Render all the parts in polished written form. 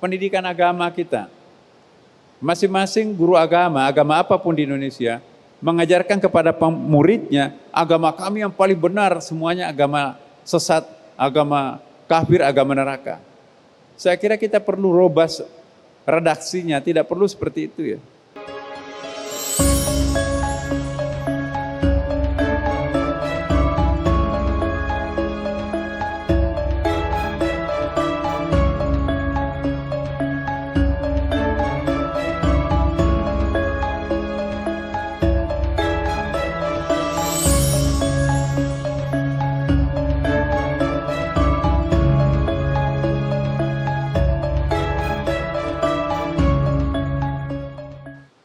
pendidikan agama kita. Masing-masing guru agama apapun di Indonesia, mengajarkan kepada muridnya, agama kami yang paling benar, semuanya agama sesat, agama kafir, agama neraka. Saya kira kita perlu rubah redaksinya, tidak perlu seperti itu ya.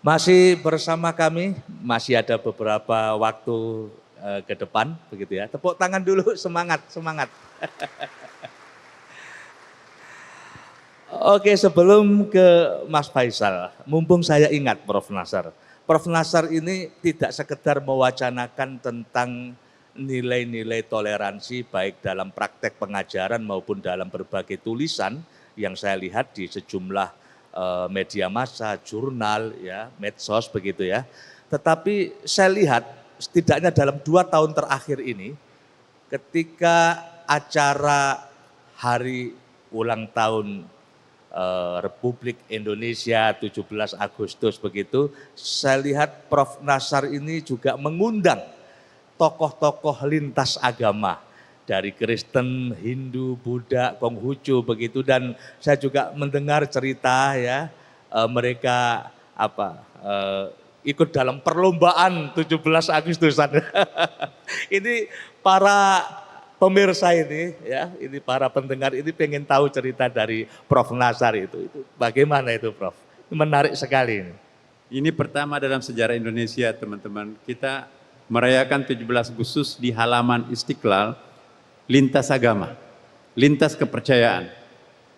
Masih bersama kami, masih ada beberapa waktu ke depan, begitu ya. Tepuk tangan dulu, semangat, semangat. Oke, sebelum ke Mas Faisal, mumpung saya ingat Prof. Nasar. Prof. Nasar ini tidak sekedar mewacanakan tentang nilai-nilai toleransi baik dalam praktek pengajaran maupun dalam berbagai tulisan yang saya lihat di sejumlah media massa, jurnal, ya, medsos begitu ya. Tetapi saya lihat setidaknya dalam 2 tahun terakhir ini, ketika acara hari ulang tahun Republik Indonesia 17 Agustus begitu, saya lihat Prof. Nasar ini juga mengundang tokoh-tokoh lintas agama. Dari Kristen, Hindu, Buddha, Konghucu begitu, dan saya juga mendengar cerita ya mereka ikut dalam perlombaan 17 Agustusan. Ini para pemirsa ini ya, ini para pendengar ini pengen tahu cerita dari Prof. Nasar itu bagaimana itu Prof? Menarik sekali ini. Ini pertama dalam sejarah Indonesia teman-teman, kita merayakan 17 Agustus di halaman Istiqlal, lintas agama, lintas kepercayaan.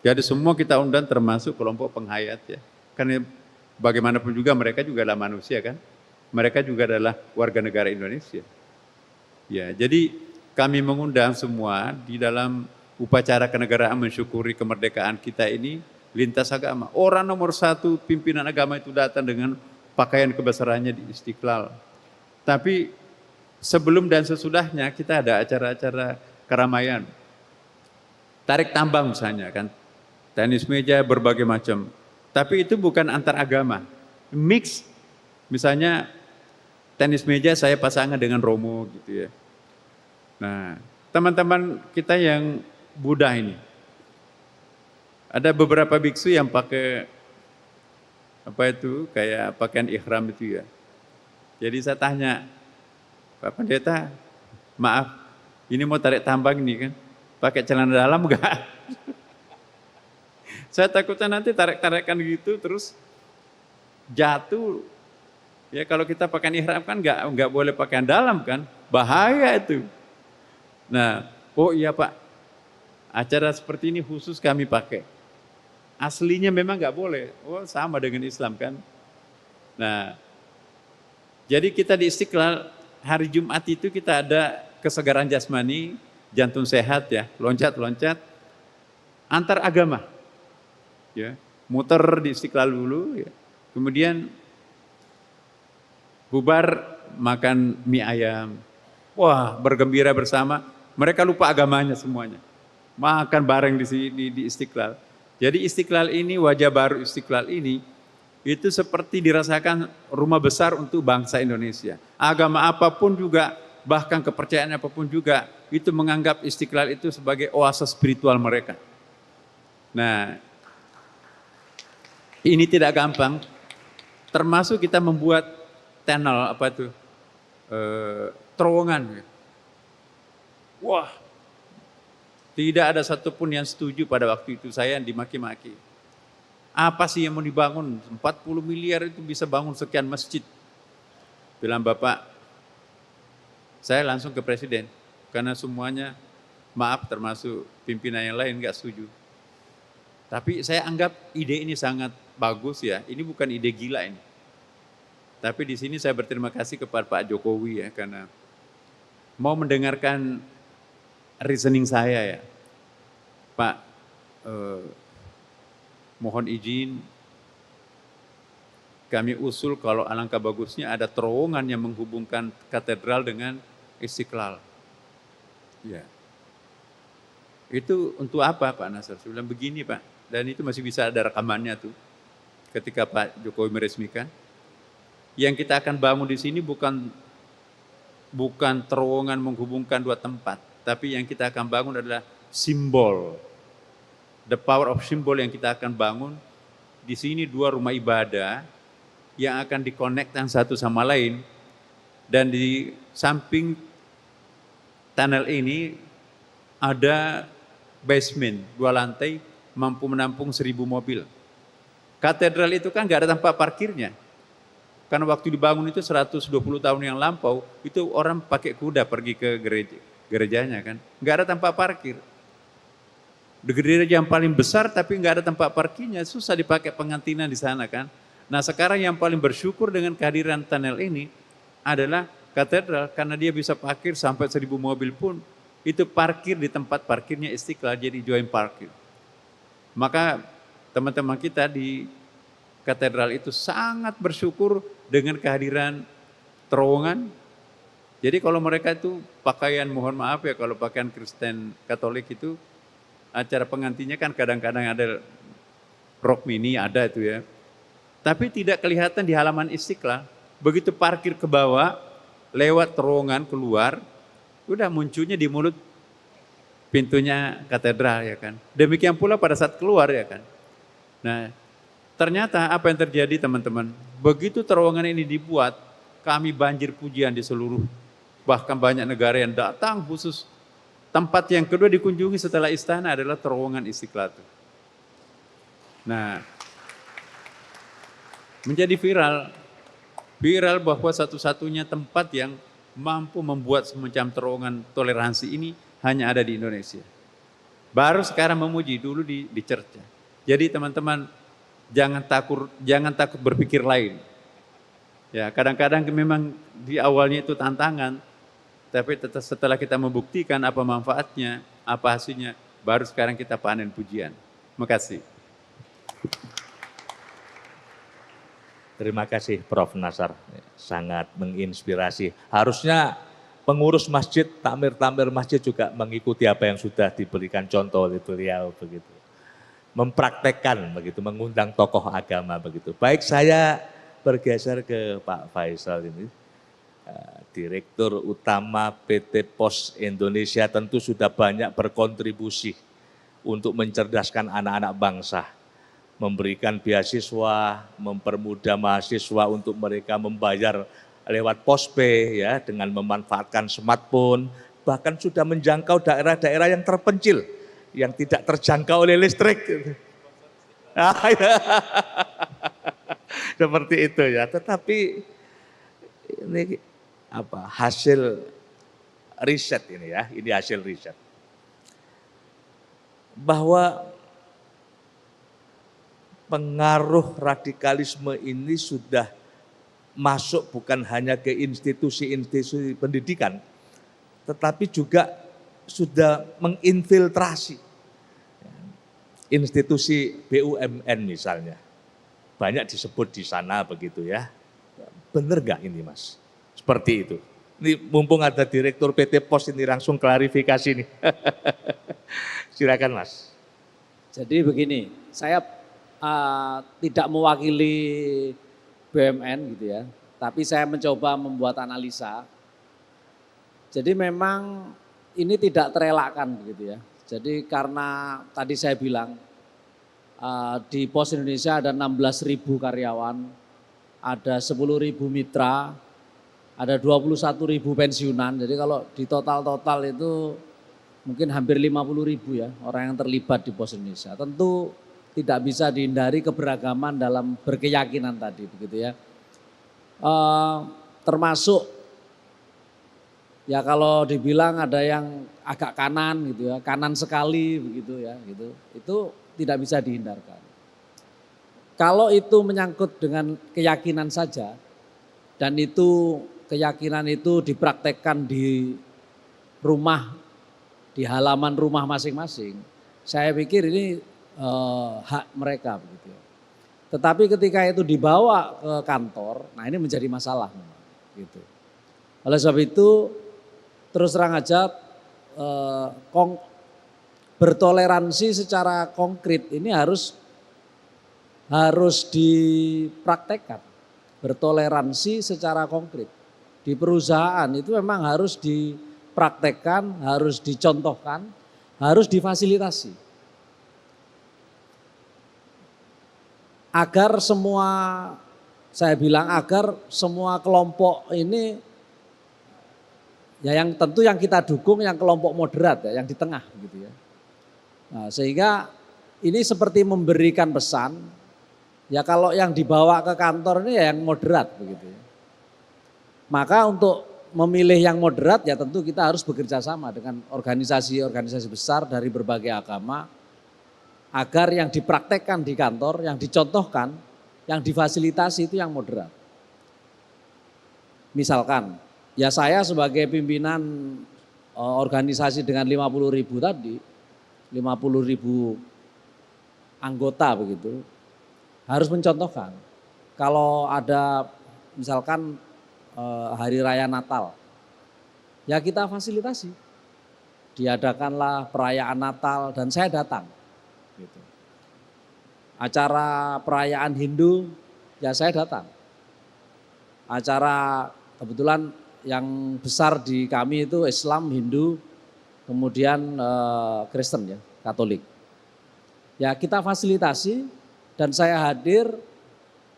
Jadi semua kita undang termasuk kelompok penghayat ya. Karena bagaimanapun juga mereka juga adalah manusia kan. Mereka juga adalah warga negara Indonesia. Ya, jadi kami mengundang semua di dalam upacara kenegaraan mensyukuri kemerdekaan kita ini lintas agama. Orang nomor 1 pimpinan agama itu datang dengan pakaian kebesarannya di Istiqlal. Tapi sebelum dan sesudahnya kita ada acara-acara keramaian, tarik tambang misalnya kan, tenis meja berbagai macam. Tapi itu bukan antar agama, mix. Misalnya tenis meja saya pasangan dengan Romo gitu ya. Nah, teman-teman kita yang Buddha ini, ada beberapa biksu yang pakai kayak pakaian ihram itu ya. Jadi saya tanya, Pak Pendeta, maaf, ini mau tarik tambang nih kan, pakai celana dalam enggak? Saya takutnya nanti tarik-tarikan gitu terus jatuh. Ya kalau kita pakai ihram kan enggak boleh pakaian dalam kan, bahaya itu. Nah, oh iya Pak, acara seperti ini khusus kami pakai. Aslinya memang enggak boleh. Oh sama dengan Islam kan. Nah, jadi kita di Istiqlal hari Jumat itu kita ada kesegaran jasmani, jantung sehat ya, loncat-loncat antar agama. Ya, muter di Istiqlal dulu ya. Kemudian bubar makan mie ayam. Wah, bergembira bersama. Mereka lupa agamanya semuanya. Makan bareng di sini di Istiqlal. Jadi Istiqlal ini, wajah baru Istiqlal ini itu seperti dirasakan rumah besar untuk bangsa Indonesia. Agama apapun juga, bahkan kepercayaan apapun juga, itu menganggap Istiqlal itu sebagai oase spiritual mereka. Nah, ini tidak gampang, termasuk kita membuat tunnel, terowongan. Wah, tidak ada satupun yang setuju pada waktu itu, saya dimaki-maki. Apa sih yang mau dibangun? 40 miliar itu bisa bangun sekian masjid. Bilang Bapak, saya langsung ke Presiden, karena semuanya, maaf termasuk pimpinan yang lain nggak setuju. Tapi saya anggap ide ini sangat bagus ya, ini bukan ide gila ini. Tapi di sini saya berterima kasih kepada Pak Jokowi ya, karena mau mendengarkan reasoning saya ya. Pak, mohon izin kami usul kalau alangkah bagusnya ada terowongan yang menghubungkan katedral dengan Istiqlal. Ya. Itu untuk apa Pak Nasr? Saya bilang begini Pak, dan itu masih bisa ada rekamannya tuh. Ketika Pak Jokowi meresmikan, yang kita akan bangun di sini bukan terowongan menghubungkan dua tempat, tapi yang kita akan bangun adalah simbol. The power of symbol yang kita akan bangun di sini, dua rumah ibadah yang akan dikonekkan satu sama lain, dan di samping tunnel ini ada basement 2 lantai mampu menampung 1.000 mobil. Katedral itu kan nggak ada tempat parkirnya. Karena waktu dibangun itu 120 tahun yang lampau, itu orang pakai kuda pergi ke gerejanya kan. Nggak ada tempat parkir. Di gereja yang paling besar tapi nggak ada tempat parkirnya, susah dipakai pengantinan di sana kan. Nah sekarang yang paling bersyukur dengan kehadiran tunnel ini adalah katedral, karena dia bisa parkir sampai 1.000 mobil pun, itu parkir di tempat parkirnya Istiqlal, jadi joint parkir. Maka teman-teman kita di katedral itu sangat bersyukur dengan kehadiran terowongan. Jadi kalau mereka itu pakaian, mohon maaf ya, kalau pakaian Kristen Katolik itu acara pengantinnya kan kadang-kadang ada rok mini, ada itu ya. Tapi tidak kelihatan di halaman Istiqlal. Begitu parkir ke bawah, lewat terowongan keluar, udah munculnya di mulut pintunya katedral ya kan. Demikian pula pada saat keluar ya kan. Nah, ternyata apa yang terjadi teman-teman? Begitu terowongan ini dibuat, kami banjir pujian di seluruh, bahkan banyak negara yang datang khusus. Tempat yang kedua dikunjungi setelah istana adalah terowongan Istiqlal. Nah, menjadi viral bahwa satu-satunya tempat yang mampu membuat semacam terowongan toleransi ini hanya ada di Indonesia. Baru sekarang memuji, dulu dicerca. Jadi teman-teman jangan takut berpikir lain. Ya, kadang-kadang memang di awalnya itu tantangan, tapi setelah kita membuktikan apa manfaatnya, apa hasilnya, baru sekarang kita panen pujian. Terima kasih. Terima kasih Prof. Nasar, sangat menginspirasi. Harusnya pengurus masjid, takmir-takmir masjid juga mengikuti apa yang sudah diberikan contoh oleh beliau begitu. Mempraktekkan begitu, mengundang tokoh agama begitu. Baik, saya bergeser ke Pak Faisal ini. Direktur Utama PT Pos Indonesia tentu sudah banyak berkontribusi untuk mencerdaskan anak-anak bangsa. Memberikan beasiswa, mempermudah mahasiswa untuk mereka membayar lewat Pospay ya, dengan memanfaatkan smartphone, bahkan sudah menjangkau daerah-daerah yang terpencil, yang tidak terjangkau oleh listrik. Seperti itu ya, tetapi ini hasil riset ini ya, ini hasil riset. Bahwa pengaruh radikalisme ini sudah masuk bukan hanya ke institusi-institusi pendidikan, tetapi juga sudah menginfiltrasi institusi BUMN misalnya. Banyak disebut di sana begitu ya. Benar nggak ini Mas? Seperti itu. Ini mumpung ada Direktur PT Pos ini langsung klarifikasi nih. Silakan Mas. Jadi begini, saya tidak mewakili BUMN gitu ya, tapi saya mencoba membuat analisa. Jadi memang ini tidak terelakkan begitu ya. Jadi karena tadi saya bilang di Pos Indonesia ada 16.000 karyawan, ada 10.000 mitra, ada 21.000 pensiunan. Jadi kalau di total itu mungkin hampir 50.000 ya orang yang terlibat di Pos Indonesia. Tentu tidak bisa dihindari keberagaman dalam berkeyakinan tadi begitu ya. Termasuk ya kalau dibilang ada yang agak kanan gitu ya, kanan sekali begitu ya gitu. Itu tidak bisa dihindarkan. Kalau itu menyangkut dengan keyakinan saja dan itu keyakinan itu dipraktekkan di rumah, di halaman rumah masing-masing, saya pikir ini hak mereka begitu ya. Tetapi ketika itu dibawa ke kantor, nah ini menjadi masalah memang gitu. Oleh sebab itu terus terang aja bertoleransi secara konkret ini harus dipraktekkan. Bertoleransi secara konkret. Di perusahaan itu memang harus dipraktekkan, harus dicontohkan, harus difasilitasi. Agar semua, saya bilang agar semua kelompok ini, ya yang tentu yang kita dukung yang kelompok moderat ya, yang di tengah gitu ya. Nah, sehingga ini seperti memberikan pesan, ya kalau yang dibawa ke kantor ini ya yang moderat begitu ya. Maka untuk memilih yang moderat ya tentu kita harus bekerja sama dengan organisasi-organisasi besar dari berbagai agama agar yang dipraktekkan di kantor, yang dicontohkan, yang difasilitasi itu yang moderat. Misalkan, ya saya sebagai pimpinan organisasi dengan 50.000 tadi, 50.000 anggota begitu, harus mencontohkan. Kalau ada misalkan hari raya Natal, ya kita fasilitasi. Diadakanlah perayaan Natal dan saya datang. Gitu. Acara perayaan Hindu, ya saya datang. Acara kebetulan yang besar di kami itu Islam, Hindu, kemudian Kristen ya, Katolik. Ya kita fasilitasi dan saya hadir,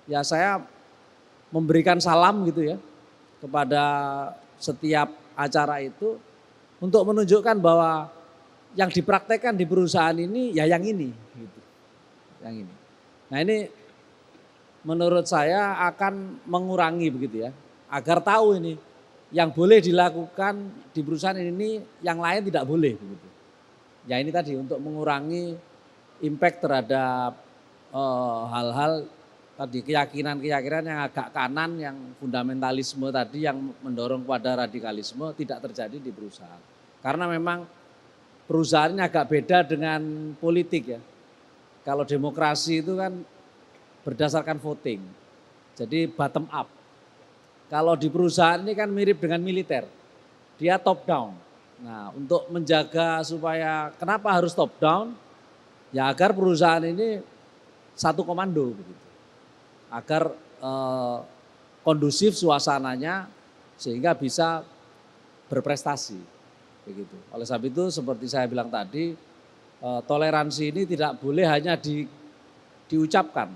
ya saya memberikan salam gitu ya kepada setiap acara itu untuk menunjukkan bahwa yang dipraktekkan di perusahaan ini ya yang ini gitu. Yang ini. Nah, ini menurut saya akan mengurangi begitu ya. Agar tahu ini yang boleh dilakukan di perusahaan ini yang lain tidak boleh begitu. Ya ini tadi untuk mengurangi impact terhadap hal-hal tadi keyakinan-keyakinan yang agak kanan, yang fundamentalisme tadi yang mendorong pada radikalisme tidak terjadi di perusahaan. Karena memang perusahaan ini agak beda dengan politik ya. Kalau demokrasi itu kan berdasarkan voting, jadi bottom up. Kalau di perusahaan ini kan mirip dengan militer, dia top down. Nah untuk menjaga supaya, kenapa harus top down? Ya agar perusahaan ini satu komando begitu. Agar kondusif suasananya sehingga bisa berprestasi begitu. Oleh sebab itu seperti saya bilang tadi, toleransi ini tidak boleh hanya diucapkan,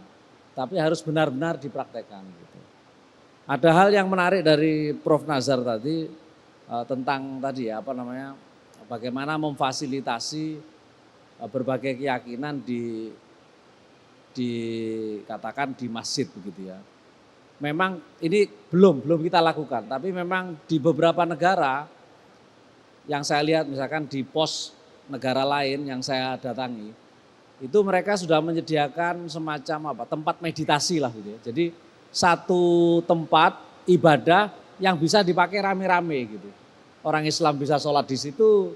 tapi harus benar-benar dipraktekkan gitu. Ada hal yang menarik dari Prof. Nazar tadi tentang tadi ya bagaimana memfasilitasi berbagai keyakinan dikatakan di masjid begitu ya. Memang ini belum kita lakukan, tapi memang di beberapa negara yang saya lihat misalkan di pos negara lain yang saya datangi, itu mereka sudah menyediakan semacam tempat meditasi lah gitu ya. Jadi satu tempat ibadah yang bisa dipakai rame-rame gitu. Orang Islam bisa sholat di situ,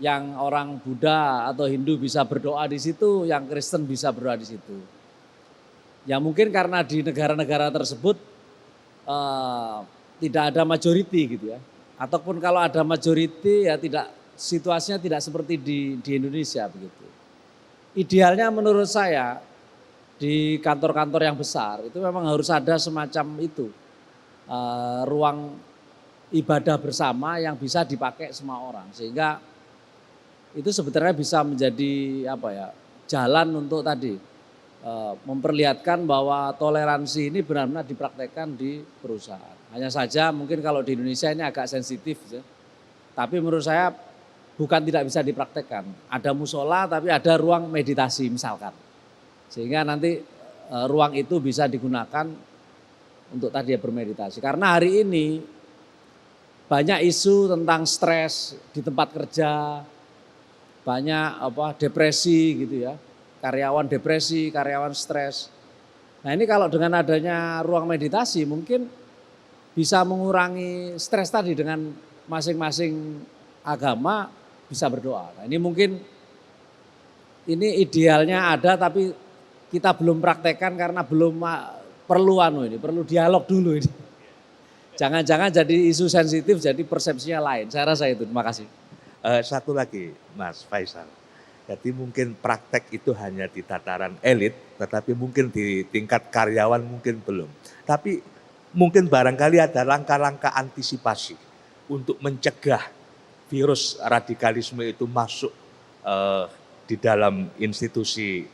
yang orang Buddha atau Hindu bisa berdoa di situ, yang Kristen bisa berdoa di situ. Ya mungkin karena di negara-negara tersebut tidak ada majority gitu ya. Ataupun kalau ada majority ya situasinya tidak seperti di Indonesia begitu. Idealnya menurut saya di kantor-kantor yang besar itu memang harus ada semacam itu, ruang ibadah bersama yang bisa dipakai semua orang, sehingga itu sebenarnya bisa menjadi jalan untuk tadi memperlihatkan bahwa toleransi ini benar-benar dipraktekkan di perusahaan. Hanya saja mungkin kalau di Indonesia ini agak sensitif ya. Tapi menurut saya bukan tidak bisa dipraktekkan. Ada musola tapi ada ruang meditasi misalkan. Sehingga nanti ruang itu bisa digunakan untuk tadi bermeditasi. Karena hari ini banyak isu tentang stres di tempat kerja, banyak depresi gitu ya. Karyawan depresi, karyawan stres. Nah ini kalau dengan adanya ruang meditasi mungkin bisa mengurangi stres tadi dengan masing-masing agama bisa berdoa. Nah ini mungkin ini idealnya ada tapi kita belum praktekkan karena belum perlu perlu dialog dulu ini. Jangan-jangan jadi isu sensitif, jadi persepsinya lain. Saya rasa itu. Terima kasih. Satu lagi, Mas Faisal. Jadi mungkin praktek itu hanya di tataran elit, tetapi mungkin di tingkat karyawan mungkin belum. Tapi mungkin barangkali ada langkah-langkah antisipasi untuk mencegah virus radikalisme itu masuk di dalam institusi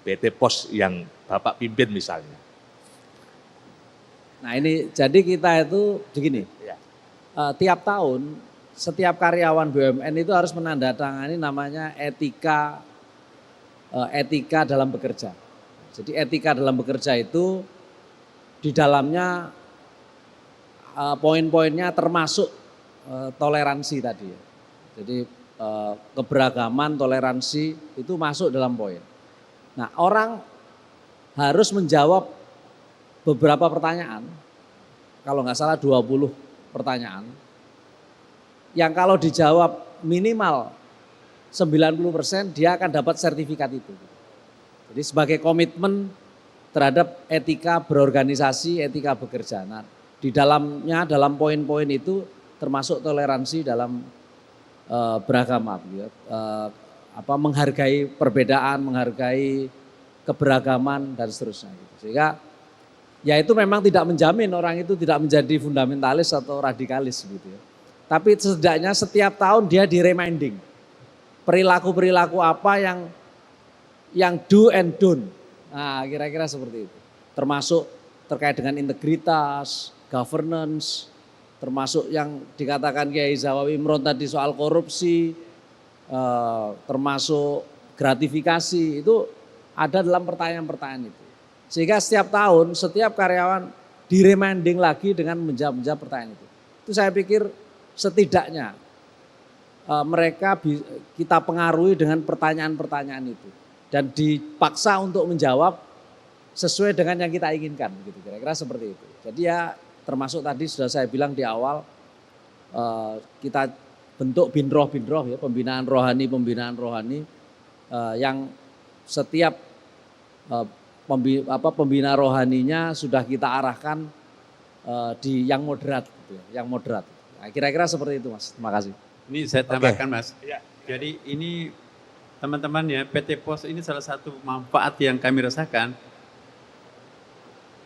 PT POS yang Bapak pimpin misalnya. Nah ini jadi kita itu begini, tiap tahun setiap karyawan BUMN itu harus menandatangani namanya etika dalam bekerja. Jadi etika dalam bekerja itu di dalamnya poin-poinnya termasuk toleransi tadi. Jadi keberagaman, toleransi itu masuk dalam poin. Nah orang harus menjawab beberapa pertanyaan, kalau nggak salah 20 pertanyaan, yang kalau dijawab minimal 90% dia akan dapat sertifikat itu. Jadi sebagai komitmen terhadap etika berorganisasi, etika bekerja. Nah, di dalamnya, dalam poin-poin itu termasuk toleransi dalam beragama, menghargai perbedaan, menghargai keberagaman dan seterusnya. Sehingga ya itu memang tidak menjamin orang itu tidak menjadi fundamentalis atau radikalis gitu ya. Tapi setidaknya setiap tahun dia di reminding perilaku-perilaku apa yang do and don't. Nah kira-kira seperti itu. Termasuk terkait dengan integritas, governance, termasuk yang dikatakan Kiai Zawawi Imron tadi soal korupsi, termasuk gratifikasi, itu ada dalam pertanyaan-pertanyaan itu. Sehingga setiap tahun, setiap karyawan di-reminding lagi dengan menjawab pertanyaan itu. Itu saya pikir setidaknya mereka kita pengaruhi dengan pertanyaan-pertanyaan itu. Dan dipaksa untuk menjawab sesuai dengan yang kita inginkan. Gitu, kira-kira seperti itu. Jadi ya termasuk tadi sudah saya bilang di awal, kita bentuk binroh ya, pembinaan rohani yang setiap pembina rohaninya sudah kita arahkan di yang moderat, gitu ya, yang moderat. Nah, kira-kira seperti itu Mas, terima kasih. Ini saya tambahkan Mas, jadi ini teman-teman ya PT POS ini salah satu manfaat yang kami rasakan,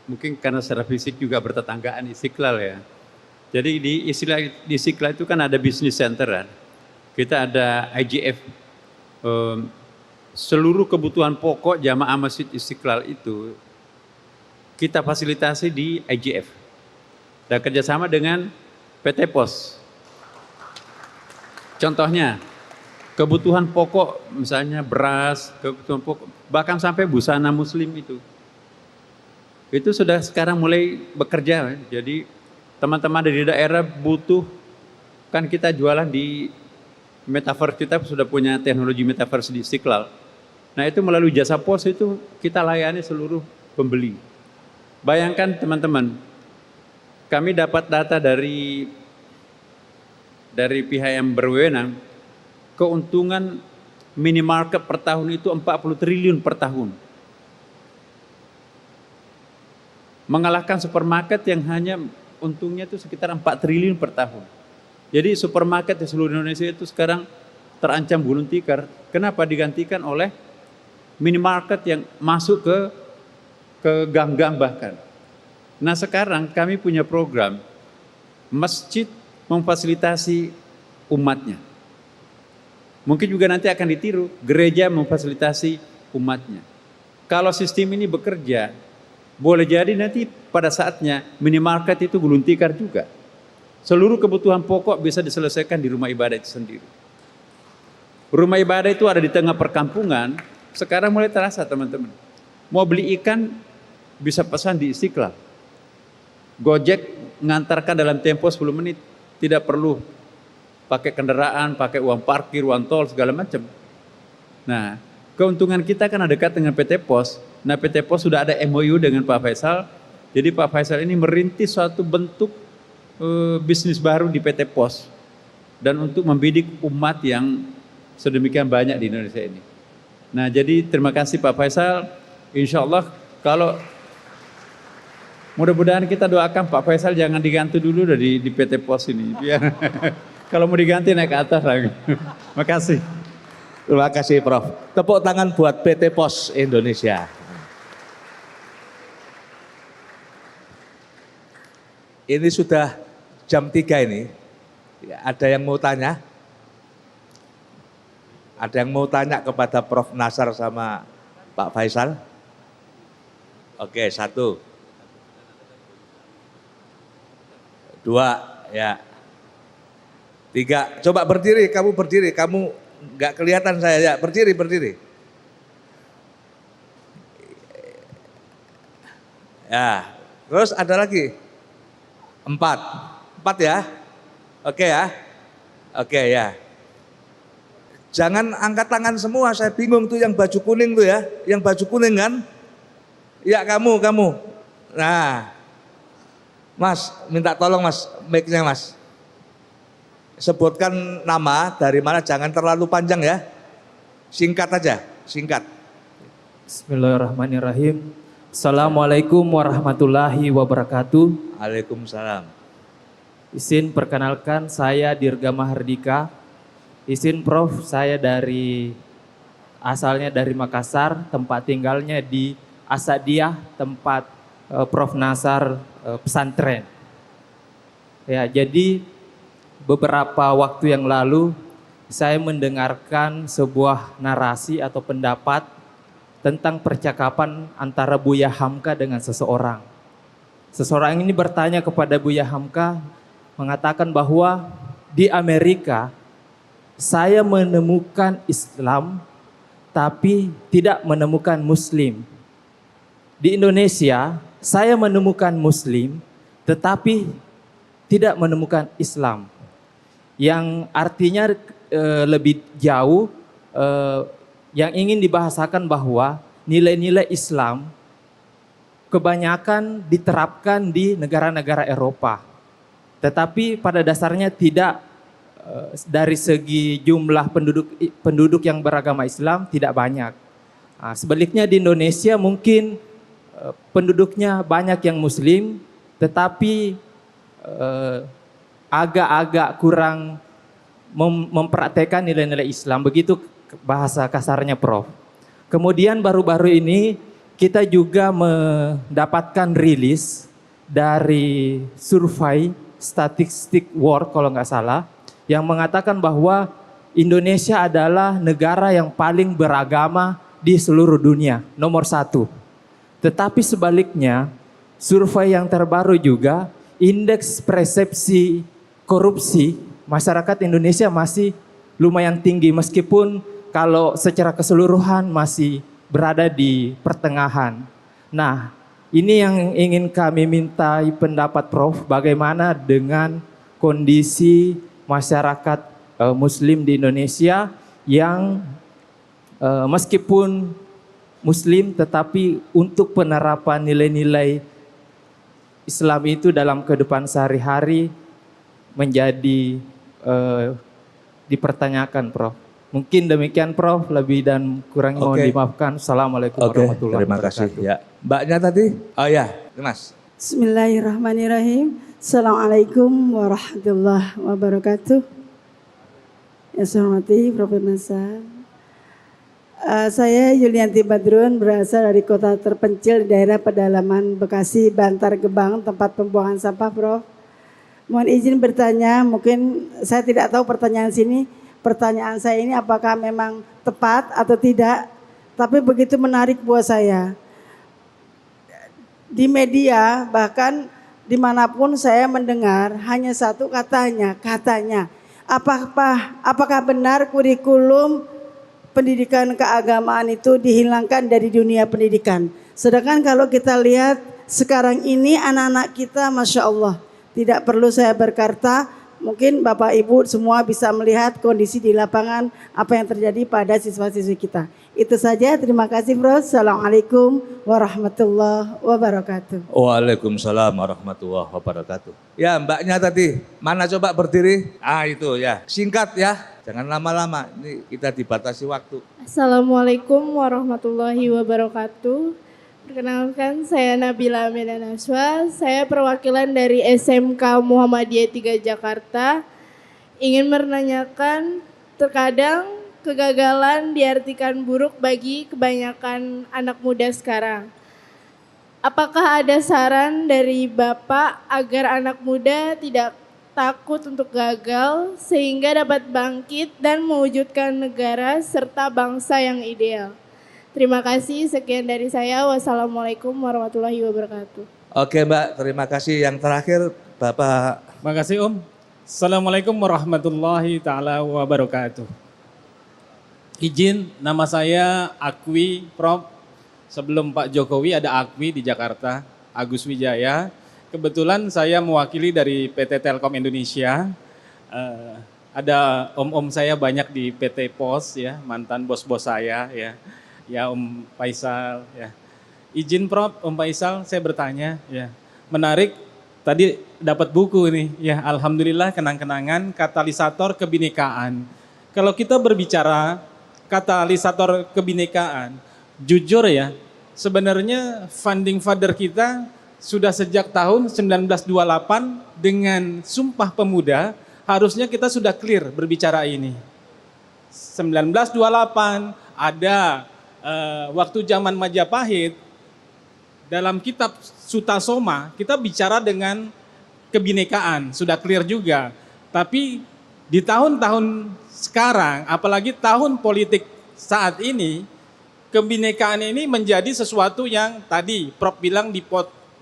mungkin karena secara fisik juga bertetanggaan Istiqlal ya. Jadi di Istiqlal itu kan ada business center kan, kita ada IGF, seluruh kebutuhan pokok jamaah Masjid Istiqlal itu kita fasilitasi di IGF dan kerjasama dengan PT POS. Contohnya kebutuhan pokok misalnya beras, kebutuhan pokok bahkan sampai busana muslim itu sudah sekarang mulai bekerja. Jadi teman-teman dari daerah butuh, kan kita jualan di metaverse, kita sudah punya teknologi metaverse di Istiqlal. Nah itu melalui jasa POS itu kita layani seluruh pembeli. Bayangkan teman-teman, kami dapat data dari pihak yang berwenang, keuntungan minimarket per tahun itu 40 triliun per tahun. Mengalahkan supermarket yang hanya untungnya itu sekitar 4 triliun per tahun. Jadi supermarket di seluruh Indonesia itu sekarang terancam gulung tikar. Kenapa? Digantikan oleh minimarket yang masuk ke gang-gang bahkan. Nah sekarang kami punya program masjid memfasilitasi umatnya. Mungkin juga nanti akan ditiru, gereja memfasilitasi umatnya. Kalau sistem ini bekerja, boleh jadi nanti pada saatnya minimarket itu gulung tikar juga. Seluruh kebutuhan pokok bisa diselesaikan di rumah ibadah itu sendiri. Rumah ibadah itu ada di tengah perkampungan, sekarang mulai terasa teman-teman. Mau beli ikan bisa pesan di Istiqlal. Gojek mengantarkan dalam tempo 10 menit, tidak perlu pakai kendaraan, pakai uang parkir, uang tol, segala macam. Nah, keuntungan kita kan dekat dengan PT POS. Nah, PT POS sudah ada MOU dengan Pak Faisal. Jadi Pak Faisal ini merintis suatu bentuk bisnis baru di PT POS dan untuk membidik umat yang sedemikian banyak di Indonesia ini. Nah, jadi terima kasih Pak Faisal. Insya Allah kalau mudah-mudahan kita doakan Pak Faisal jangan diganti dulu dari di PT Pos ini. Biar kalau mau diganti naik ke atas lagi. Makasih. Terima kasih Prof. Tepuk tangan buat PT Pos Indonesia. Ini sudah jam 3 ini. Ada yang mau tanya? Ada yang mau tanya kepada Prof. Nasar sama Pak Faisal? Oke, 1. 2, ya. 3, coba berdiri, kamu berdiri, kamu nggak kelihatan saya, ya berdiri, berdiri. Ya, terus ada lagi. 4 ya, oke ya, oke ya. Jangan angkat tangan semua, saya bingung tuh yang baju kuning tuh ya, yang baju kuning kan? Ya kamu. Nah, Mas, minta tolong Mas, mic-nya Mas. Sebutkan nama, dari mana, jangan terlalu panjang ya. Singkat aja, singkat. Bismillahirrahmanirrahim. Assalamualaikum warahmatullahi wabarakatuh. Waalaikumsalam. Izin perkenalkan, saya Dirga Mahardika. Izin Prof, saya asalnya dari Makassar, tempat tinggalnya di Asadiah, tempat Prof Nasar pesantren. Ya, jadi beberapa waktu yang lalu saya mendengarkan sebuah narasi atau pendapat tentang percakapan antara Buya Hamka dengan seseorang. Seseorang ini bertanya kepada Buya Hamka, mengatakan bahwa di Amerika saya menemukan Islam tapi tidak menemukan Muslim. Di Indonesia saya menemukan Muslim tetapi tidak menemukan Islam. Yang artinya lebih jauh, yang ingin dibahasakan bahwa nilai-nilai Islam kebanyakan diterapkan di negara-negara Eropa. Tetapi pada dasarnya tidak, dari segi jumlah penduduk yang beragama Islam tidak banyak. Nah, sebaliknya di Indonesia mungkin penduduknya banyak yang Muslim, tetapi agak-agak kurang mempraktekkan nilai-nilai Islam. Begitu bahasa kasarnya Prof. Kemudian baru-baru ini kita juga mendapatkan rilis dari survei Statistik World kalau nggak salah, yang mengatakan bahwa Indonesia adalah negara yang paling beragama di seluruh dunia, nomor 1. Tetapi sebaliknya, survei yang terbaru juga, indeks persepsi korupsi masyarakat Indonesia masih lumayan tinggi, meskipun kalau secara keseluruhan masih berada di pertengahan. Nah, ini yang ingin kami mintai pendapat Prof, bagaimana dengan kondisi masyarakat Muslim di Indonesia yang meskipun Muslim tetapi untuk penerapan nilai-nilai Islam itu dalam kehidupan sehari-hari menjadi dipertanyakan Prof. Mungkin demikian Prof, lebih dan kurang mohon dimaafkan. Assalamualaikum warahmatullahi wabarakatuh. Terima kasih. Ya. Mbaknya tadi? Oh ya, Mas. Bismillahirrahmanirrahim. Assalamualaikum warahmatullahi wabarakatuh. Yang saya hormati Prof. Nasar. Saya Yulianti Badrun, berasal dari kota terpencil di daerah pedalaman Bekasi, Bantar Gebang, tempat pembuangan sampah Prof. Mohon izin bertanya, mungkin saya tidak tahu pertanyaan saya ini apakah memang tepat atau tidak, tapi begitu menarik buat saya. Di media bahkan dimanapun saya mendengar hanya satu katanya, apakah benar kurikulum pendidikan keagamaan itu dihilangkan dari dunia pendidikan? Sedangkan kalau kita lihat sekarang ini anak-anak kita Masya Allah, tidak perlu saya berkata, mungkin Bapak Ibu semua bisa melihat kondisi di lapangan apa yang terjadi pada siswa-siswi kita. Itu saja, terima kasih Prof. Assalamualaikum warahmatullahi wabarakatuh. Waalaikumsalam warahmatullahi wabarakatuh. Ya, mbaknya tadi, mana coba berdiri? Ah itu ya, singkat ya. Jangan lama-lama, ini kita dibatasi waktu. Assalamualaikum warahmatullahi wabarakatuh. Perkenalkan, saya Nabila Aminah Naswa. Saya perwakilan dari SMK Muhammadiyah 3 Jakarta. Ingin menanyakan, terkadang kegagalan diartikan buruk bagi kebanyakan anak muda sekarang. Apakah ada saran dari Bapak agar anak muda tidak takut untuk gagal sehingga dapat bangkit dan mewujudkan negara serta bangsa yang ideal? Terima kasih, sekian dari saya. Wassalamualaikum warahmatullahi wabarakatuh. Oke Mbak, terima kasih. Yang terakhir Bapak. Makasih Om. Assalamualaikum warahmatullahi taala wabarakatuh. Izin, nama saya Akwi Prof. Sebelum Pak Jokowi ada Akwi di Jakarta, Agus Wijaya. Kebetulan saya mewakili dari PT Telkom Indonesia. Ada om-om saya banyak di PT Pos ya, mantan bos-bos saya ya. Ya Om Faisal ya. Izin Prof, Om Faisal saya bertanya ya. Menarik tadi dapat buku nih ya, alhamdulillah kenang-kenangan katalisator kebinekaan. Kalau kita berbicara katalisator kebinekaan, jujur ya, sebenarnya founding father kita sudah sejak tahun 1928 dengan Sumpah Pemuda, harusnya kita sudah clear berbicara ini. 1928 ada waktu zaman Majapahit, dalam kitab Sutasoma kita bicara dengan kebinekaan, sudah clear juga. Tapi di tahun-tahun sekarang, apalagi tahun politik saat ini, kebinekaan ini menjadi sesuatu yang tadi Prof bilang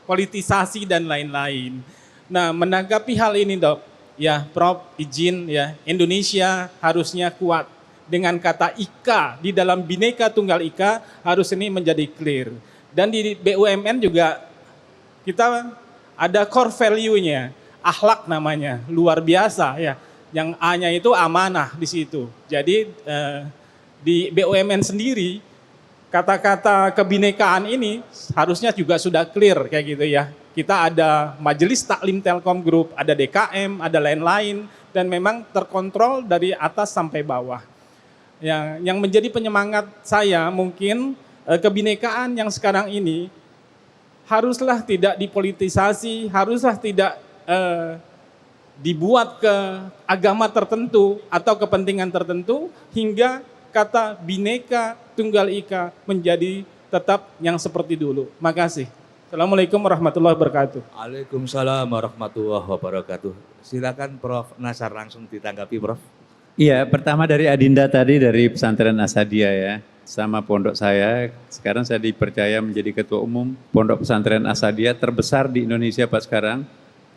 politisasi dan lain-lain. Nah, menanggapi hal ini Dok, ya Prof izin ya, Indonesia harusnya kuat dengan kata IKA di dalam Bhinneka Tunggal Ika, harus ini menjadi clear. Dan di BUMN juga kita ada core value-nya, akhlak namanya, luar biasa ya. Yang A-nya itu amanah di situ. Jadi di BUMN sendiri kata-kata kebinekaan ini harusnya juga sudah clear kayak gitu ya. Kita ada Majelis Taklim Telkom Group, ada DKM, ada lain-lain, dan memang terkontrol dari atas sampai bawah. Yang menjadi penyemangat saya mungkin kebinekaan yang sekarang ini haruslah tidak dipolitisasi, haruslah tidak dibuat ke agama tertentu atau kepentingan tertentu hingga kata Bhinneka Tunggal Ika menjadi tetap yang seperti dulu. Makasih. Assalamualaikum warahmatullahi wabarakatuh. Waalaikumsalam warahmatullahi wabarakatuh. Silakan Prof Nasar langsung ditanggapi Prof. Iya, pertama dari Adinda tadi dari pesantren Asadia ya, sama pondok saya. Sekarang saya dipercaya menjadi ketua umum pondok pesantren Asadia terbesar di Indonesia Pak sekarang.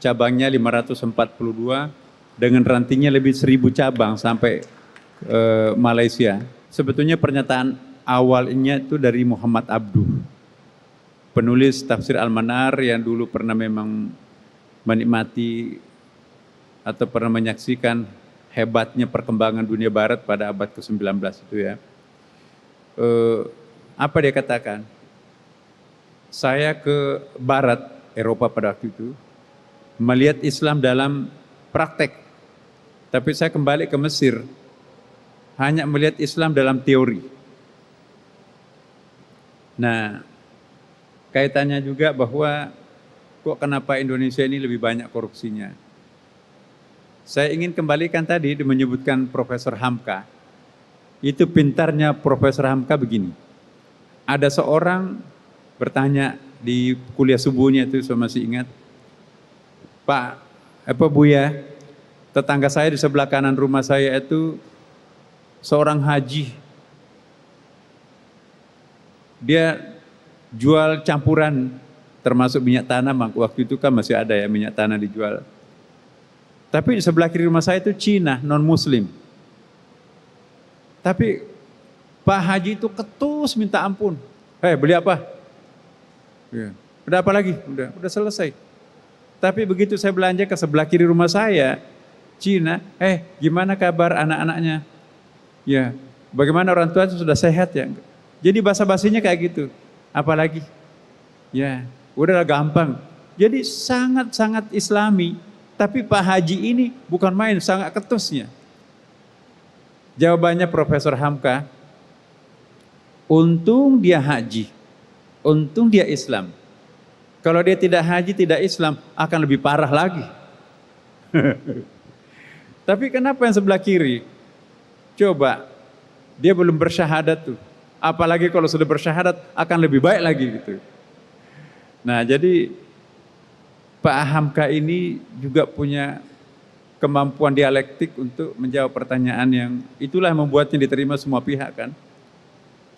Cabangnya 542 dengan rantingnya lebih 1000 cabang sampai Malaysia. Sebetulnya pernyataan awalnya itu dari Muhammad Abduh, penulis tafsir Al-Manar yang dulu pernah memang menikmati atau pernah menyaksikan hebatnya perkembangan dunia barat pada abad ke-19 itu ya. Apa dia katakan? Saya ke barat Eropa pada waktu itu melihat Islam dalam praktek, tapi saya kembali ke Mesir hanya melihat Islam dalam teori. Nah, kaitannya juga bahwa kok kenapa Indonesia ini lebih banyak korupsinya. Saya ingin kembalikan tadi menyebutkan Profesor Hamka. Itu pintarnya Profesor Hamka begini. Ada seorang bertanya di kuliah subuhnya itu, saya masih ingat. Pak, Buya, tetangga saya di sebelah kanan rumah saya itu seorang haji. Dia jual campuran termasuk minyak tanah, waktu itu kan masih ada ya minyak tanah dijual. Tapi di sebelah kiri rumah saya itu Cina, non-muslim. Tapi Pak Haji itu ketus minta ampun. Beli apa? Ya. Udah apa lagi? Udah selesai. Tapi begitu saya belanja ke sebelah kiri rumah saya, Cina, gimana kabar anak-anaknya? Ya, bagaimana orang tua sudah sehat ya? Jadi basa-basinya kayak gitu. Apalagi? Ya, udahlah gampang. Jadi sangat-sangat Islami. Tapi Pak Haji ini bukan main, sangat ketusnya. Jawabannya Profesor Hamka, untung dia haji, untung dia Islam. Kalau dia tidak haji, tidak Islam, akan lebih parah lagi. Tapi kenapa yang sebelah kiri? Coba, dia belum bersyahadat tuh. Apalagi kalau sudah bersyahadat, akan lebih baik lagi gitu. Nah, jadi Pak Hamka ini juga punya kemampuan dialektik untuk menjawab pertanyaan yang itulah yang membuatnya diterima semua pihak kan.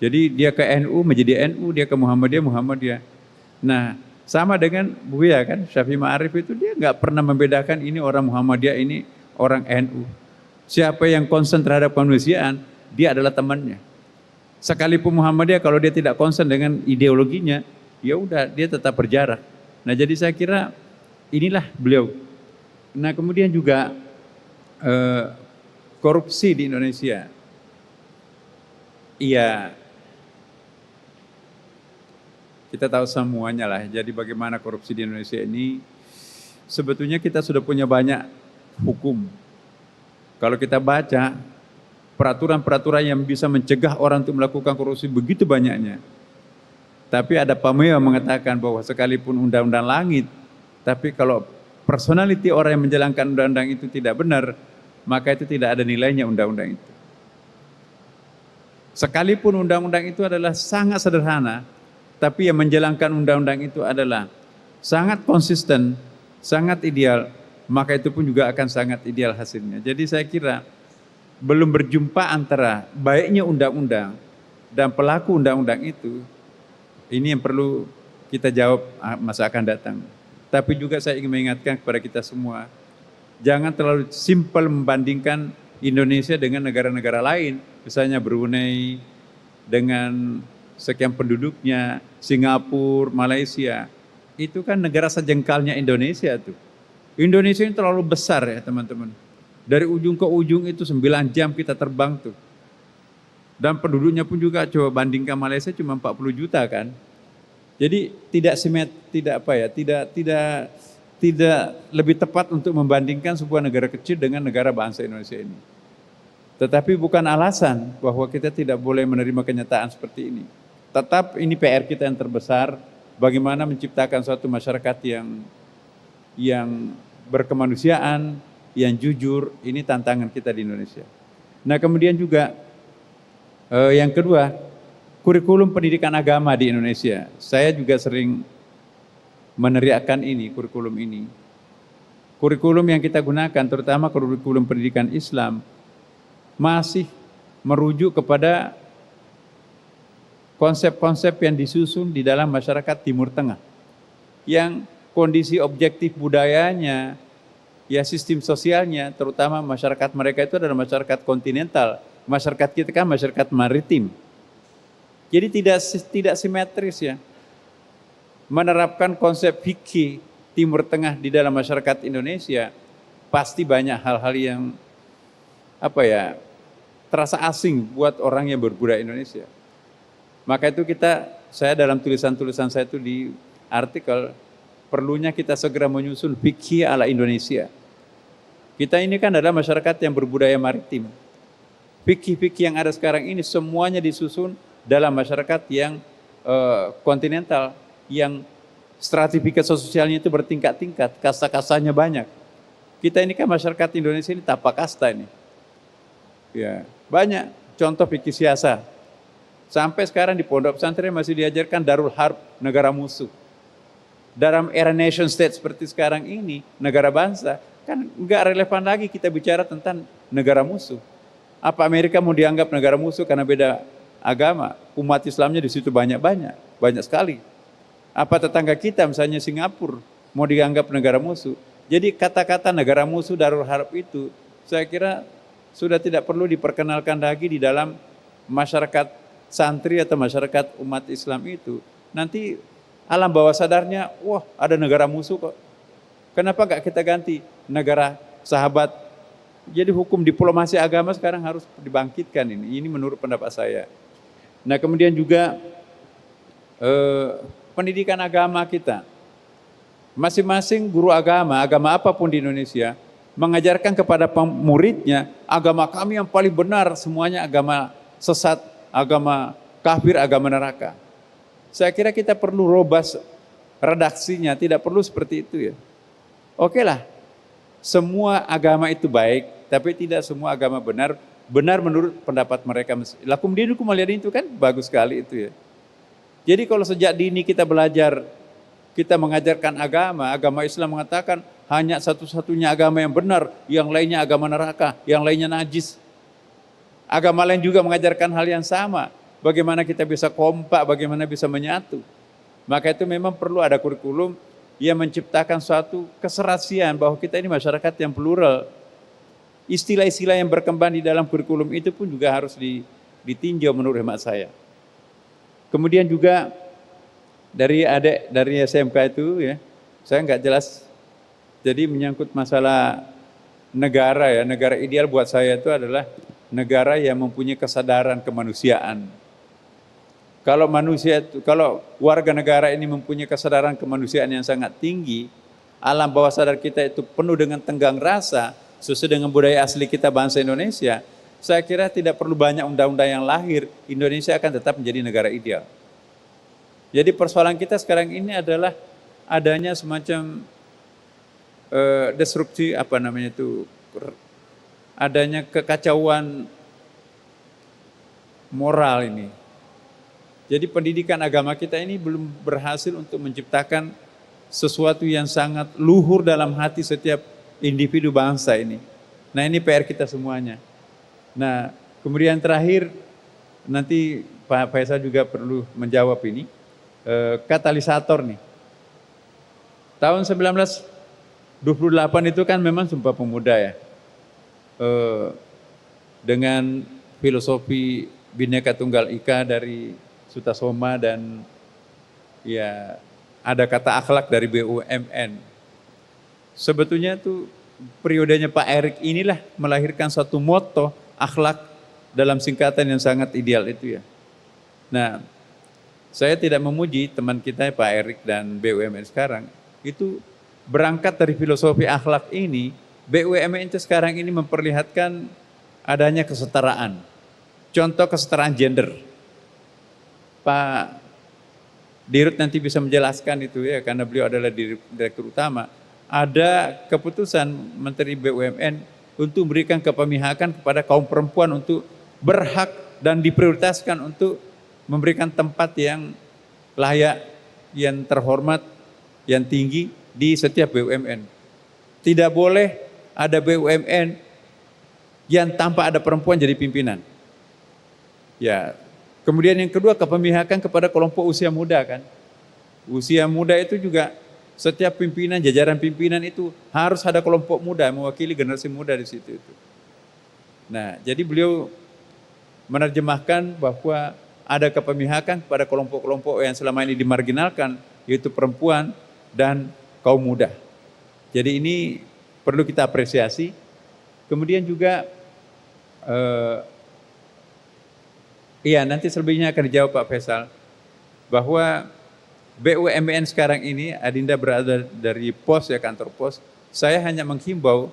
Jadi dia ke NU menjadi NU, dia ke Muhammadiyah, Muhammadiyah. Nah, sama dengan Buya kan, Syafi'i Ma'arif itu dia nggak pernah membedakan ini orang Muhammadiyah, ini orang NU. Siapa yang konsen terhadap kemanusiaan, dia adalah temannya. Sekalipun Muhammadiyah kalau dia tidak konsen dengan ideologinya, ya udah dia tetap berjarak. Nah, jadi saya kira inilah beliau. Nah, kemudian juga korupsi di Indonesia. Iya, kita tahu semuanya lah. Jadi bagaimana korupsi di Indonesia ini, sebetulnya kita sudah punya banyak hukum. Kalau kita baca peraturan-peraturan yang bisa mencegah orang untuk melakukan korupsi begitu banyaknya. Tapi ada pameo mengatakan bahwa sekalipun undang-undang langit, tapi kalau personality orang yang menjalankan undang-undang itu tidak benar, maka itu tidak ada nilainya undang-undang itu. Sekalipun undang-undang itu adalah sangat sederhana, tapi yang menjalankan undang-undang itu adalah sangat konsisten, sangat ideal, maka itu pun juga akan sangat ideal hasilnya. Jadi saya kira belum berjumpa antara baiknya undang-undang dan pelaku undang-undang itu, ini yang perlu kita jawab masa akan datang. Tapi juga saya ingin mengingatkan kepada kita semua, jangan terlalu simpel membandingkan Indonesia dengan negara-negara lain, misalnya Brunei dengan sekian penduduknya, Singapura, Malaysia, itu kan negara sejengkalnya Indonesia tuh. Indonesia ini terlalu besar ya teman-teman. Dari ujung ke ujung itu 9 jam kita terbang tuh. Dan penduduknya pun juga coba bandingkan Malaysia cuma 40 juta kan. Jadi tidak lebih tepat untuk membandingkan sebuah negara kecil dengan negara bangsa Indonesia ini. Tetapi bukan alasan bahwa kita tidak boleh menerima kenyataan seperti ini. Tetap ini PR kita yang terbesar, bagaimana menciptakan suatu masyarakat yang berkemanusiaan, yang jujur, ini tantangan kita di Indonesia. Nah, kemudian juga yang kedua, kurikulum pendidikan agama di Indonesia. Saya juga sering meneriakkan ini, kurikulum ini. Kurikulum yang kita gunakan, terutama kurikulum pendidikan Islam, masih merujuk kepada konsep-konsep yang disusun di dalam masyarakat Timur Tengah. Yang kondisi objektif budayanya, ya sistem sosialnya, terutama masyarakat mereka itu adalah masyarakat kontinental. Masyarakat kita kan masyarakat maritim. Jadi tidak simetris ya. Menerapkan konsep fikih Timur Tengah di dalam masyarakat Indonesia, pasti banyak hal-hal yang terasa asing buat orang yang berbudaya Indonesia. Maka itu saya dalam tulisan-tulisan saya itu di artikel, perlunya kita segera menyusun fikih ala Indonesia. Kita ini kan adalah masyarakat yang berbudaya maritim. Fikih-fikih yang ada sekarang ini semuanya disusun dalam masyarakat yang kontinental, yang stratifikasi sosialnya itu bertingkat-tingkat, kasta-kastanya banyak. Kita ini kan masyarakat Indonesia ini tapak kasta ini. Ya, banyak contoh fikih siasa. Sampai sekarang di pondok pesantren masih diajarkan Darul Harb, negara musuh. Dalam era nation state seperti sekarang ini, negara bangsa, kan enggak relevan lagi kita bicara tentang negara musuh. Apa Amerika mau dianggap negara musuh karena beda agama? Umat Islamnya di situ banyak sekali. Apa tetangga kita misalnya Singapura mau dianggap negara musuh? Jadi kata-kata negara musuh, Darul Harb itu saya kira sudah tidak perlu diperkenalkan lagi di dalam masyarakat santri atau masyarakat umat Islam itu. Nanti alam bawah sadarnya, wah ada negara musuh kok. Kenapa gak kita ganti negara sahabat? Jadi hukum diplomasi agama sekarang harus dibangkitkan ini. Ini menurut pendapat saya. Nah kemudian juga pendidikan agama kita. Masing-masing guru agama apapun di Indonesia, mengajarkan kepada muridnya agama kami yang paling benar, semuanya agama sesat, agama kafir, agama neraka. Saya kira kita perlu robah redaksinya, tidak perlu seperti itu ya. Oke lah, semua agama itu baik, tapi tidak semua agama benar menurut pendapat mereka. Lakum dinukum waliyadin itu kan bagus sekali itu ya. Jadi kalau sejak dini kita belajar, kita mengajarkan agama Islam mengatakan hanya satu-satunya agama yang benar, yang lainnya agama neraka, yang lainnya najis. Agama lain juga mengajarkan hal yang sama. Bagaimana kita bisa kompak, bagaimana bisa menyatu. Maka itu memang perlu ada kurikulum yang menciptakan suatu keserasian bahwa kita ini masyarakat yang plural. Istilah-istilah yang berkembang di dalam kurikulum itu pun juga harus ditinjau menurut hemat saya. Kemudian juga dari SMK itu ya, saya nggak jelas. Jadi menyangkut masalah negara ya, negara ideal buat saya itu adalah negara yang mempunyai kesadaran kemanusiaan. Kalau warga negara ini mempunyai kesadaran kemanusiaan yang sangat tinggi, alam bawah sadar kita itu penuh dengan tenggang rasa, sesuai dengan budaya asli kita bangsa Indonesia, saya kira tidak perlu banyak undang-undang yang lahir, Indonesia akan tetap menjadi negara ideal. Jadi persoalan kita sekarang ini adalah adanya semacam disrupsi, adanya kekacauan moral ini. Jadi pendidikan agama kita ini belum berhasil untuk menciptakan sesuatu yang sangat luhur dalam hati setiap individu bangsa ini. Nah ini PR kita semuanya. Nah kemudian terakhir, nanti Pak Faisal juga perlu menjawab ini, katalisator nih. Tahun 1928 itu kan memang Sumpah Pemuda ya. Dengan filosofi Bhinneka Tunggal Ika dari Sutasoma dan ya ada kata akhlak dari BUMN. Sebetulnya tuh periodenya Pak Erik inilah melahirkan satu moto akhlak dalam singkatan yang sangat ideal itu ya. Nah, saya tidak memuji teman kita Pak Erik dan BUMN sekarang, itu berangkat dari filosofi akhlak ini. BUMN itu sekarang ini memperlihatkan adanya kesetaraan. Contoh kesetaraan gender. Pak Dirut nanti bisa menjelaskan itu ya, karena beliau adalah direktur utama. Ada keputusan Menteri BUMN untuk memberikan kepemihakan kepada kaum perempuan untuk berhak dan diprioritaskan untuk memberikan tempat yang layak, yang terhormat, yang tinggi di setiap BUMN. Tidak boleh ada BUMN yang tanpa ada perempuan jadi pimpinan. Ya. Kemudian yang kedua, kepemihakan kepada kelompok usia muda kan. Usia muda itu juga setiap pimpinan, jajaran pimpinan itu harus ada kelompok muda mewakili generasi muda di situ itu. Nah, jadi beliau menerjemahkan bahwa ada kepemihakan kepada kelompok-kelompok yang selama ini dimarginalkan, yaitu perempuan dan kaum muda. Jadi ini perlu kita apresiasi. Kemudian juga nanti selebihnya akan dijawab Pak Faisal, bahwa BUMN sekarang ini, Adinda berada dari pos ya, kantor pos, saya hanya menghimbau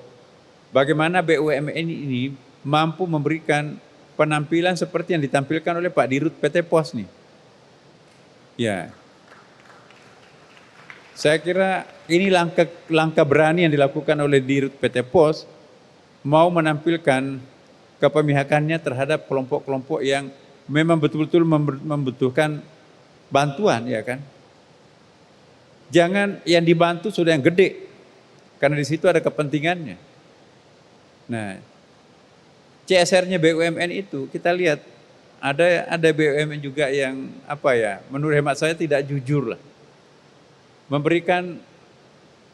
bagaimana BUMN ini mampu memberikan penampilan seperti yang ditampilkan oleh Pak Dirut PT Pos nih. Ya, saya kira ini langkah berani yang dilakukan oleh Dirut PT Pos, mau menampilkan kepemihakannya terhadap kelompok-kelompok yang memang betul-betul membutuhkan bantuan ya kan. Jangan yang dibantu sudah yang gede, karena di situ ada kepentingannya. Nah, CSR-nya BUMN itu kita lihat ada BUMN juga yang menurut hemat saya tidak jujur lah, memberikan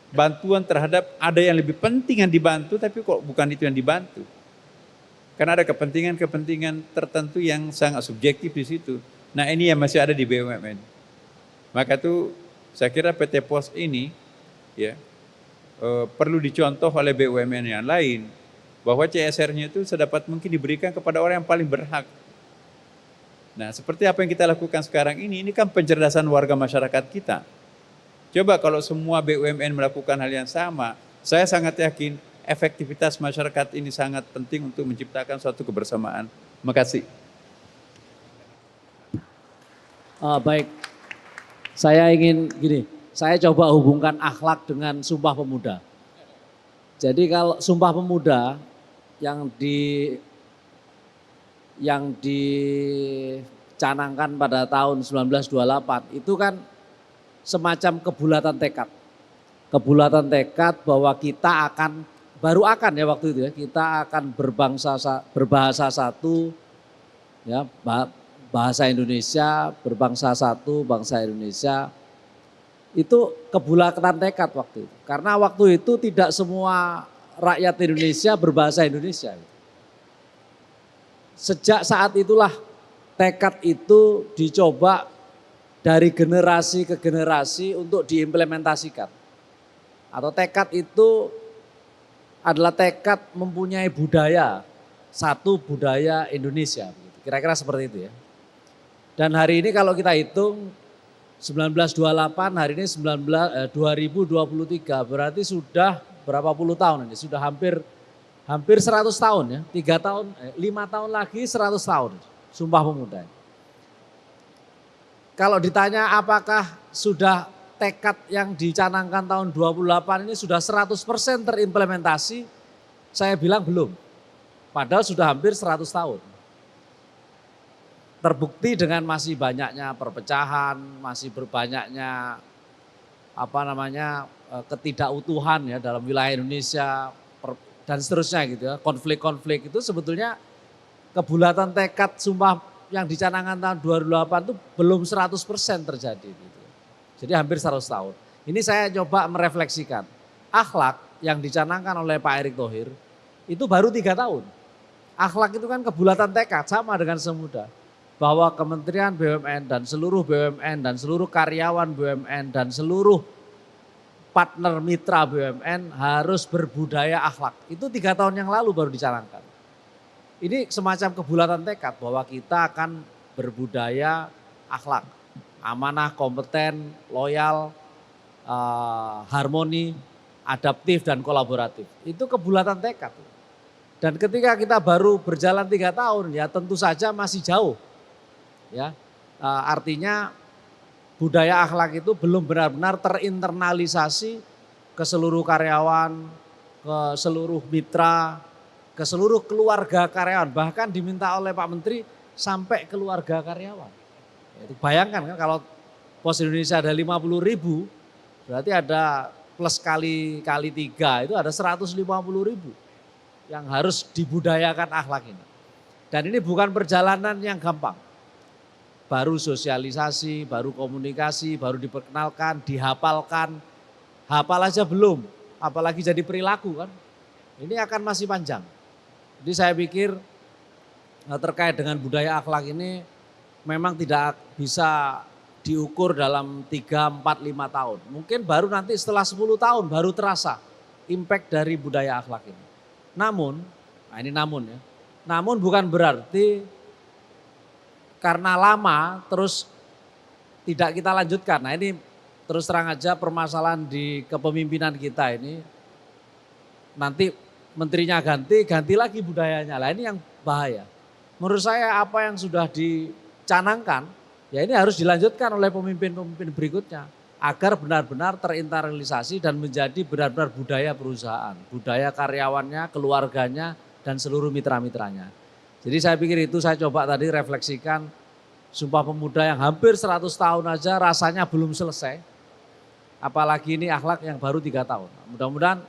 bantuan terhadap ada yang lebih penting yang dibantu, tapi kok bukan itu yang dibantu. Karena ada kepentingan-kepentingan tertentu yang sangat subjektif di situ. Nah ini yang masih ada di BUMN. Maka itu saya kira PT Pos ini ya perlu dicontoh oleh BUMN yang lain, bahwa CSR-nya itu sedapat mungkin diberikan kepada orang yang paling berhak. Nah seperti apa yang kita lakukan sekarang ini kan pencerdasan warga masyarakat kita. Coba kalau semua BUMN melakukan hal yang sama, saya sangat yakin efektivitas masyarakat ini sangat penting untuk menciptakan suatu kebersamaan. Terima kasih. Baik, saya ingin gini, saya coba hubungkan akhlak dengan Sumpah Pemuda. Jadi kalau Sumpah Pemuda yang dicanangkan pada tahun 1928 itu kan semacam kebulatan tekad. Kebulatan tekad bahwa kita akan, baru akan ya waktu itu ya, kita akan berbahasa satu, ya bahasa Indonesia, berbangsa satu, bangsa Indonesia. Itu kebulatan tekad waktu itu. Karena waktu itu tidak semua rakyat Indonesia berbahasa Indonesia. Sejak saat itulah tekad itu dicoba dari generasi ke generasi untuk diimplementasikan. Atau tekad itu adalah tekad mempunyai budaya, satu budaya Indonesia. Kira-kira seperti itu ya. Dan hari ini kalau kita hitung 1928, hari ini 2023, berarti sudah berapa puluh tahun ini? Sudah hampir 100 tahun ya, 5 tahun lagi 100 tahun Sumpah Pemuda. Kalau ditanya apakah sudah tekad yang dicanangkan tahun 28 ini sudah 100% terimplementasi, saya bilang belum. Padahal sudah hampir 100 tahun. Terbukti dengan masih banyaknya perpecahan, masih berbanyaknya ketidakutuhan ya dalam wilayah Indonesia dan seterusnya gitu ya. Konflik-konflik itu sebetulnya kebulatan tekad sumpah yang dicanangkan tahun 2008 itu belum 100% terjadi gitu. Jadi hampir 100 tahun. Ini saya coba merefleksikan. Akhlak yang dicanangkan oleh Pak Erick Thohir itu baru 3 tahun. Akhlak itu kan kebulatan tekad sama dengan Semuda. Bahwa Kementerian BUMN dan seluruh BUMN dan seluruh karyawan BUMN dan seluruh partner mitra BUMN harus berbudaya akhlak. Itu 3 tahun yang lalu baru dicanangkan. Ini semacam kebulatan tekad bahwa kita akan berbudaya akhlak. Amanah, kompeten, loyal, harmoni, adaptif dan kolaboratif. Itu kebulatan tekad. Dan ketika kita baru berjalan 3 tahun ya tentu saja masih jauh. Ya, artinya budaya akhlak itu belum benar-benar terinternalisasi ke seluruh karyawan, ke seluruh mitra, ke seluruh keluarga karyawan. Bahkan diminta oleh Pak Menteri sampai keluarga karyawan. Itu bayangkan kan kalau Pos Indonesia ada 50.000, berarti ada plus kali 3 itu ada 150.000 yang harus dibudayakan akhlak ini. Dan ini bukan perjalanan yang gampang. Baru sosialisasi, baru komunikasi, baru diperkenalkan, dihafalkan. Hafal aja belum, apalagi jadi perilaku kan. Ini akan masih panjang. Jadi saya pikir terkait dengan budaya akhlak ini memang tidak bisa diukur dalam 3, 4, 5 tahun. Mungkin baru nanti setelah 10 tahun baru terasa impact dari budaya akhlak ini. Namun, nah ini namun ya, namun bukan berarti karena lama terus tidak kita lanjutkan. Nah ini terus terang aja permasalahan di kepemimpinan kita ini, nanti menterinya ganti lagi budayanya. Lah ini yang bahaya. Menurut saya apa yang sudah dicanangkan, ya ini harus dilanjutkan oleh pemimpin-pemimpin berikutnya. Agar benar-benar terinternalisasi dan menjadi benar-benar budaya perusahaan. Budaya karyawannya, keluarganya, dan seluruh mitra-mitranya. Jadi saya pikir itu saya coba tadi refleksikan Sumpah Pemuda yang hampir 100 tahun aja rasanya belum selesai. Apalagi ini akhlak yang baru 3 tahun. Mudah-mudahan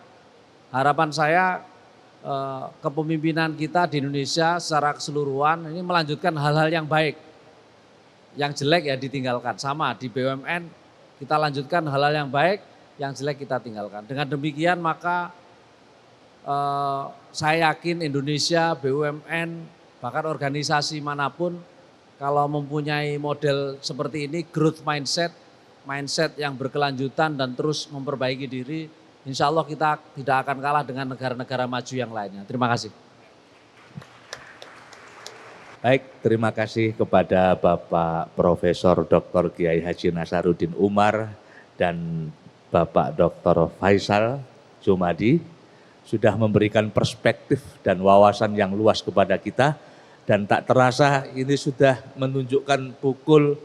harapan saya kepemimpinan kita di Indonesia secara keseluruhan ini melanjutkan hal-hal yang baik. Yang jelek ya ditinggalkan. Sama di BUMN kita lanjutkan hal-hal yang baik, yang jelek kita tinggalkan. Dengan demikian maka saya yakin Indonesia, BUMN, bahkan organisasi manapun kalau mempunyai model seperti ini, growth mindset, mindset yang berkelanjutan dan terus memperbaiki diri, insya Allah kita tidak akan kalah dengan negara-negara maju yang lainnya. Terima kasih. Baik, terima kasih kepada Bapak Profesor Dr. Kiai Haji Nasaruddin Umar dan Bapak Dr. Faisal Jumadi. sudah memberikan perspektif dan wawasan yang luas kepada kita. Dan tak terasa ini sudah menunjukkan pukul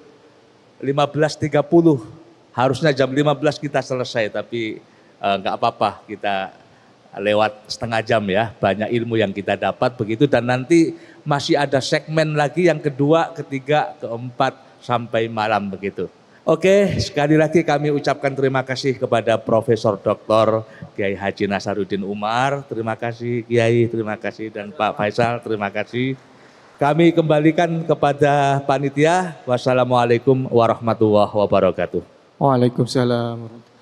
15.30. Harusnya jam 15 kita selesai, tapi enggak apa-apa, kita lewat setengah jam ya. Banyak ilmu yang kita dapat begitu, dan nanti masih ada segmen lagi yang kedua, ketiga, keempat, sampai malam begitu. Oke, sekali lagi kami ucapkan terima kasih kepada Profesor Dr. Kiai Haji Nasaruddin Umar. Terima kasih Kiai, terima kasih, dan Pak Faisal, terima kasih. Kami kembalikan kepada panitia. Wassalamualaikum warahmatullahi wabarakatuh. Waalaikumsalam.